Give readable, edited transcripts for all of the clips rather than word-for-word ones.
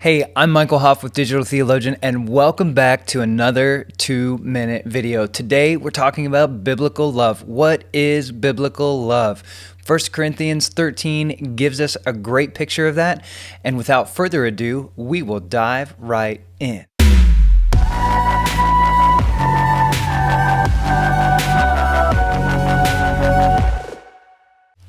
Hey, I'm Michael Hoff with Digital Theologian, and welcome back to another 2-minute video. Today, we're talking about biblical love. What is biblical love? 1 Corinthians 13 gives us a great picture of that, and without further ado, we will dive right in.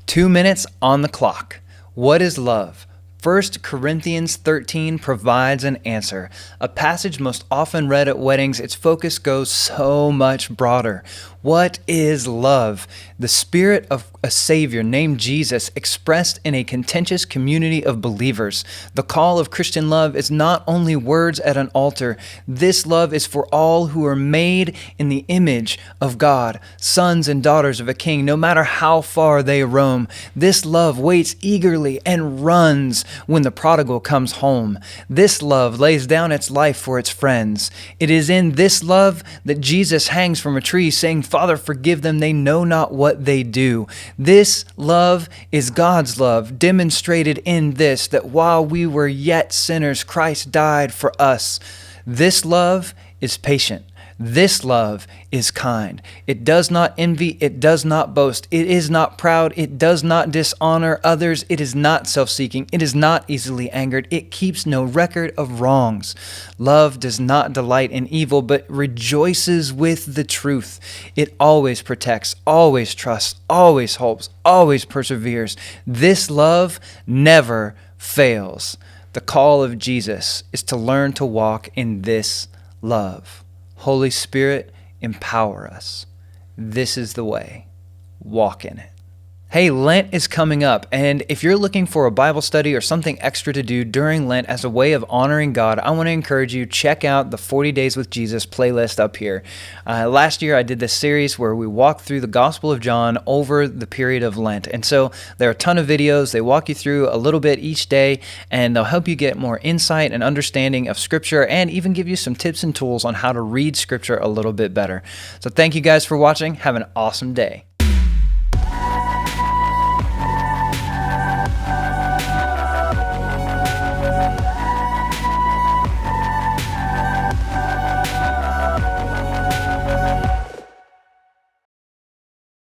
Two minutes on the clock. What is love? 1 Corinthians 13 provides an answer. A passage most often read at weddings, its focus goes so much broader. What is love? The spirit of a Savior named Jesus expressed in a contentious community of believers. The call of Christian love is not only words at an altar. This love is for all who are made in the image of God, sons and daughters of a king, no matter how far they roam. This love waits eagerly and runs when the prodigal comes home. This love lays down its life for its friends. It is in this love that Jesus hangs from a tree saying, "Father, forgive them, they know not what they do." This love is God's love, demonstrated in this, that while we were yet sinners, Christ died for us. This love is patient. This love is kind. It does not envy. It does not boast. It is not proud. It does not dishonor others. It is not self-seeking. It is not easily angered. It keeps no record of wrongs. Love does not delight in evil, but rejoices with the truth. It always protects, always trusts, always hopes, always perseveres. This love never fails. The call of Jesus is to learn to walk in this love. Holy Spirit, empower us. This is the way. Walk in it. Hey, Lent is coming up, and if you're looking for a Bible study or something extra to do during Lent as a way of honoring God, I want to encourage you, check out the 40 Days with Jesus playlist up here. Last year, I did this series where we walked through the Gospel of John over the period of Lent, and so there are a ton of videos. They walk you through a little bit each day, and they'll help you get more insight and understanding of Scripture, and even give you some tips and tools on how to read Scripture a little bit better. So thank you guys for watching. Have an awesome day.